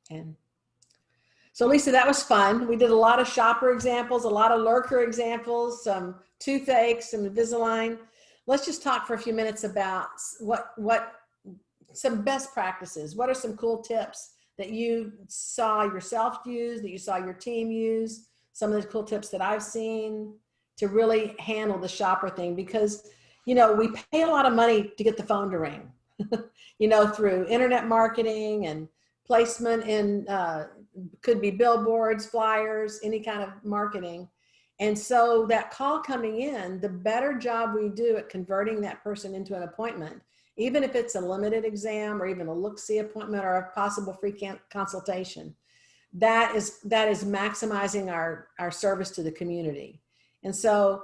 And so Lisa, that was fun. We did a lot of shopper examples, a lot of lurker examples, some toothaches, some Invisalign. Let's just talk for a few minutes about what some best practices. What are some cool tips that you saw yourself use, that you saw your team use? Some of the cool tips that I've seen to really handle the shopper thing, because, you know, we pay a lot of money to get the phone to ring, you know, through internet marketing and placement in, could be billboards, flyers, any kind of marketing. And so that call coming in, the better job we do at converting that person into an appointment, even if it's a limited exam or even a look-see appointment or a possible free consultation, that is maximizing our service to the community. And so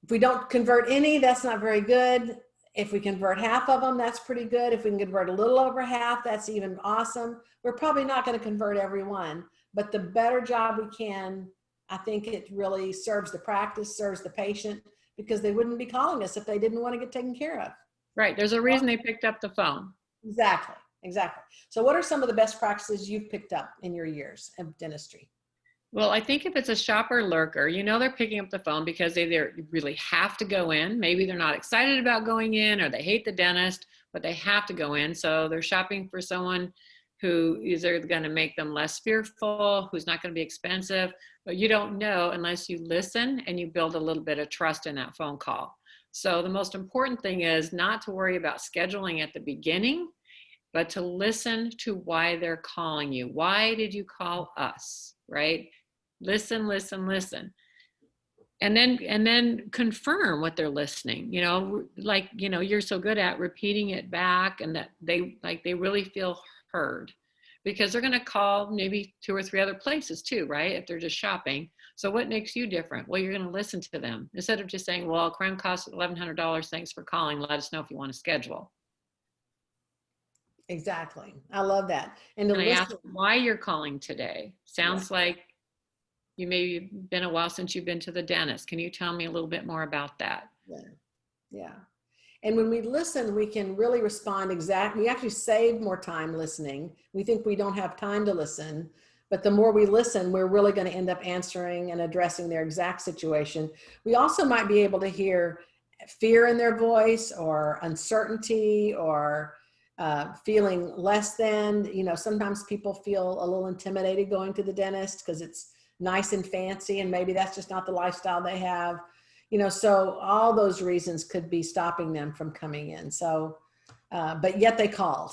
if we don't convert any, that's not very good. If we convert half of them, that's pretty good. If we can convert a little over half, that's even awesome. We're probably not going to convert everyone, but the better job we can, I think it really serves the practice, serves the patient, because they wouldn't be calling us if they didn't want to get taken care of. Right. There's a reason they picked up the phone. Exactly. Exactly. So what are some of the best practices you've picked up in your years of dentistry? Well, I think if it's a shopper lurker, you know, they're picking up the phone because they either really have to go in. Maybe they're not excited about going in, or they hate the dentist, but they have to go in. So they're shopping for someone who is either going to make them less fearful, who's not going to be expensive, but you don't know unless you listen and you build a little bit of trust in that phone call. So the most important thing is not to worry about scheduling at the beginning, but to listen to why they're calling you. Why did you call us, right? Listen, listen, listen. And then confirm what they're listening, you know, like, you know, you're so good at repeating it back, and that they really feel heard, because they're going to call maybe 2 or 3 other places too, right? If they're just shopping. So what makes you different? Well, you're going to listen to them instead of just saying, well, crown costs $1,100. Thanks for calling. Let us know if you want to schedule. Exactly. I love that. And I ask why you're calling today. Sounds like you maybe been a while since you've been to the dentist. Can you tell me a little bit more about that? Yeah. Yeah. And when we listen, we can really respond exactly. We actually save more time listening. We think we don't have time to listen, but the more we listen, we're really going to end up answering and addressing their exact situation. We also might be able to hear fear in their voice, or uncertainty, or feeling less than. You know, sometimes people feel a little intimidated going to the dentist because it's nice and fancy, and maybe that's just not the lifestyle they have. You know, so all those reasons could be stopping them from coming in. So, but yet they called.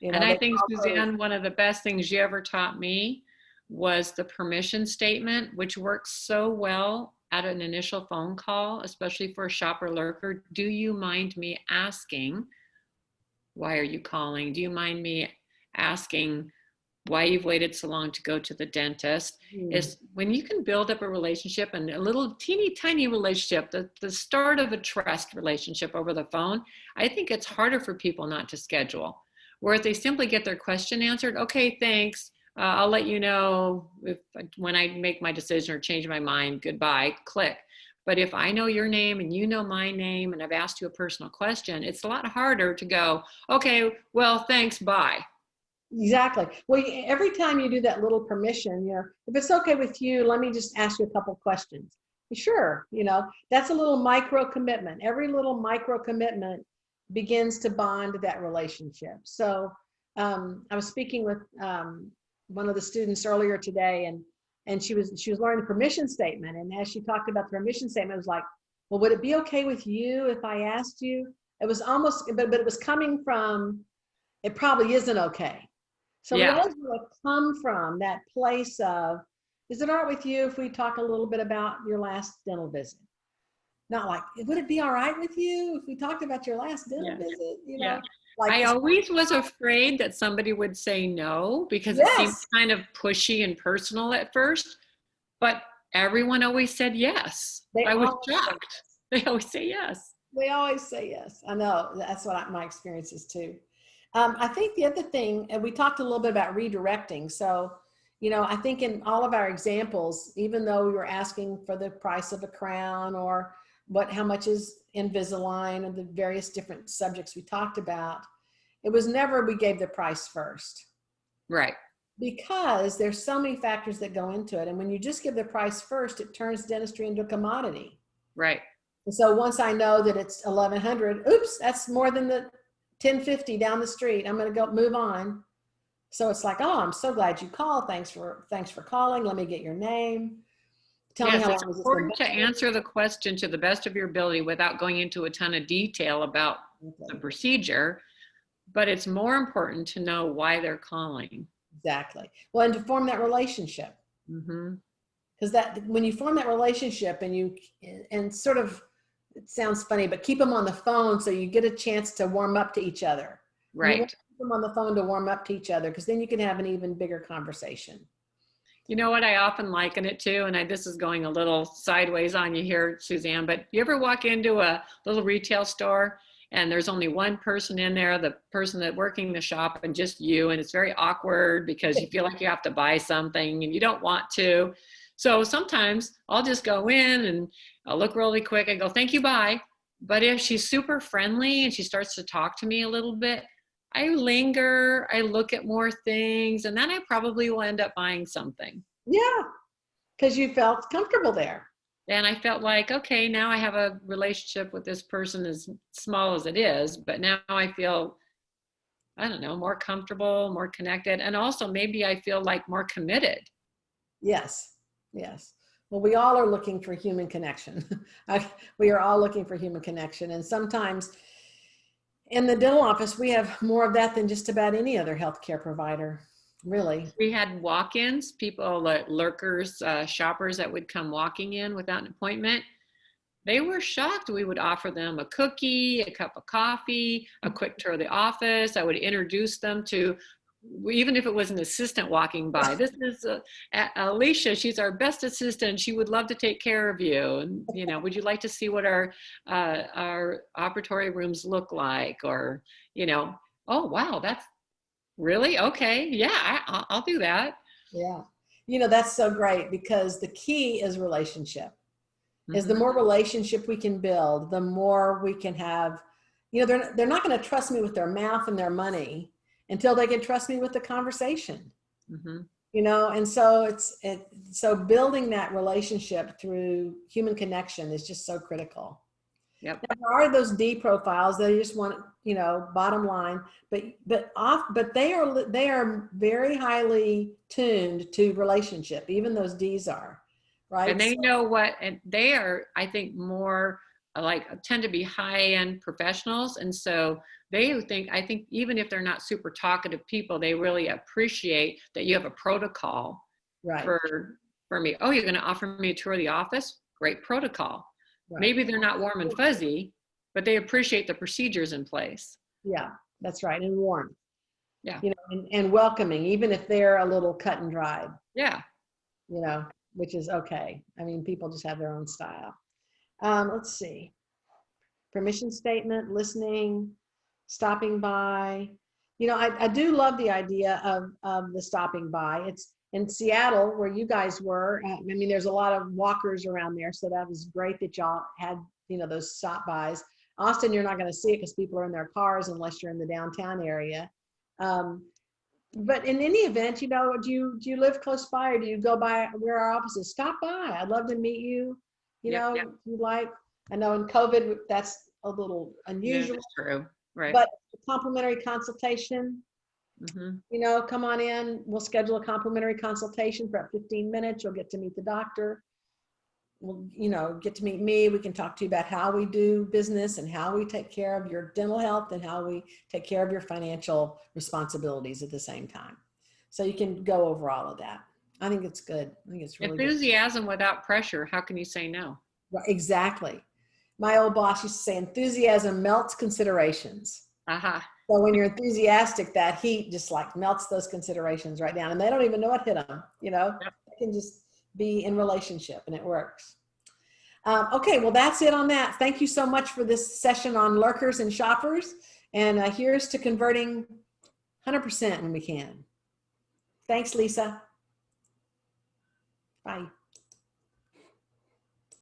You know, and I think, Suzanne, one of the best things you ever taught me was the permission statement, which works so well at an initial phone call, especially for a shopper lurker. Do you mind me asking, why are you calling? Do you mind me asking why you've waited so long to go to the dentist? Is when you can build up a relationship, and a little teeny tiny relationship, the start of a trust relationship over the phone. I think it's harder for people not to schedule, where if they simply get their question answered, okay, thanks, I'll let you know when I make my decision or change my mind, goodbye, click. But if I know your name and you know my name and I've asked you a personal question, it's a lot harder to go, okay, well, thanks, bye. Exactly. Well, every time you do that little permission, you know, if it's okay with you, let me just ask you a couple of questions. Sure. You know, that's a little micro commitment. Every little micro commitment begins to bond that relationship. So I was speaking with one of the students earlier today, and she was learning the permission statement. And as she talked about the permission statement, it was like, well, would it be okay with you if I asked you? It was almost, but it was coming from, it probably isn't okay. So we always want to come from that place of, is it all right with you if we talk a little bit about your last dental visit? Not like, would it be all right with you if we talked about your last dental visit? You know, like I always was afraid that somebody would say no, because it seemed kind of pushy and personal at first, but everyone always said yes. I was shocked. They always say yes. They always say yes. I know, that's what my experience is too. I think the other thing, and we talked a little bit about redirecting. So, you know, I think in all of our examples, even though we were asking for the price of a crown, or how much is Invisalign, and the various different subjects we talked about, it was never we gave the price first. Right. because there's so many factors that go into it. And when you just give the price first, it turns dentistry into a commodity. Right. And so once I know that it's 1100, oops, that's more than the 1050 down the street. I'm going to go move on. So it's like, oh, I'm so glad you called. Thanks for calling. Let me get your name. Tell me Yes, how it's long is this going important to answer the question to the best of your ability without going into a ton of detail about the to. procedure, but it's more important to know why they're calling. Exactly. Well, and to form that relationship. Mm-hmm. Because that when you form that relationship and sort of, it sounds funny, but keep them on the phone so you get a chance to warm up to each other. You want Right. to keep them on the phone to warm up to each other, because then you can have an even bigger conversation. You know what I often liken it to, and this is going a little sideways on you here, Suzanne, but you ever walk into a little retail store and there's only one person in there, the person that working the shop, and just you, and it's very awkward because you feel like you have to buy something and you don't want to. So sometimes I'll just go in and I'll look really quick and go, thank you, bye. But if she's super friendly and she starts to talk to me a little bit, I linger, I look at more things, and then I probably will end up buying something. Yeah, because you felt comfortable there. And I felt like, okay, now I have a relationship with this person, as small as it is, but now I feel, I don't know, more comfortable, more connected. And also maybe I feel like more committed. Yes, yes. Well, we all are looking for human connection. We are all looking for human connection. And sometimes in the dental office, we have more of that than just about any other healthcare provider, really. We had walk-ins, people, lurkers, shoppers that would come walking in without an appointment. They were shocked. We would offer them a cookie, a cup of coffee, a quick tour of the office. I would introduce them to, even if it was an assistant walking by, this is Alicia, she's our best assistant. She would love to take care of you. And, you know, would you like to see what our operatory rooms look like? Or, you know, oh, wow, that's really okay. Yeah, I'll do that. Yeah. You know, that's so great, because the key is relationship. Is the Mm-hmm. more relationship we can build, the more we can have, you know, they're not going to trust me with their mouth and their money until they can trust me with the conversation, Mm-hmm. you know? And so so building that relationship through human connection is just so critical. Yep. Now, there are those D profiles that just want, you know, bottom line, but they are very highly tuned to relationship. Even those Ds are, right? And they know what, and they are, I think, more like tend to be high-end professionals. And so they think, I think even if they're not super talkative people, they really appreciate that you have a protocol Right. for me. Oh, you're going to offer me a tour of the office? Great protocol. Right. Maybe they're not warm and fuzzy, but they appreciate the procedures in place. Yeah, that's right. And warm, Yeah. you know, and welcoming, even if they're a little cut and dried, Yeah. you know, which is okay. I mean, people just have their own style. Let's see. Permission statement, listening, stopping by. You know, I do love the idea of the stopping by. It's in Seattle where you guys were. I mean, there's a lot of walkers around there. So that was great that y'all had, you know, those stop bys. Austin, you're not going to see it because people are in their cars unless you're in the downtown area. But in any event, you know, do you live close by, or do you go by where our office is? Stop by. I'd love to meet you. You Yep. know, Yep. if you like. I know in COVID, that's a little Yeah, unusual, that's true. Right. but a complimentary consultation, Mm-hmm. you know, come on in. We'll schedule a complimentary consultation for about 15 minutes. You'll get to meet the doctor. We'll, you know, get to meet me. We can talk to you about how we do business and how we take care of your dental health and how we take care of your financial responsibilities at the same time. So you can go over all of that. I think it's good. I think it's really good. Enthusiasm without pressure. How can you say no? Right, exactly. My old boss used to say, enthusiasm melts considerations. Aha. So when you're enthusiastic, that heat just like melts those considerations right down, and they don't even know what hit them, you know. Yep. They can just be in relationship and it works. Okay, well, that's it on that. Thank you so much for this session on lurkers and shoppers, and here's to converting 100% when we can. Thanks, Lisa. Bye.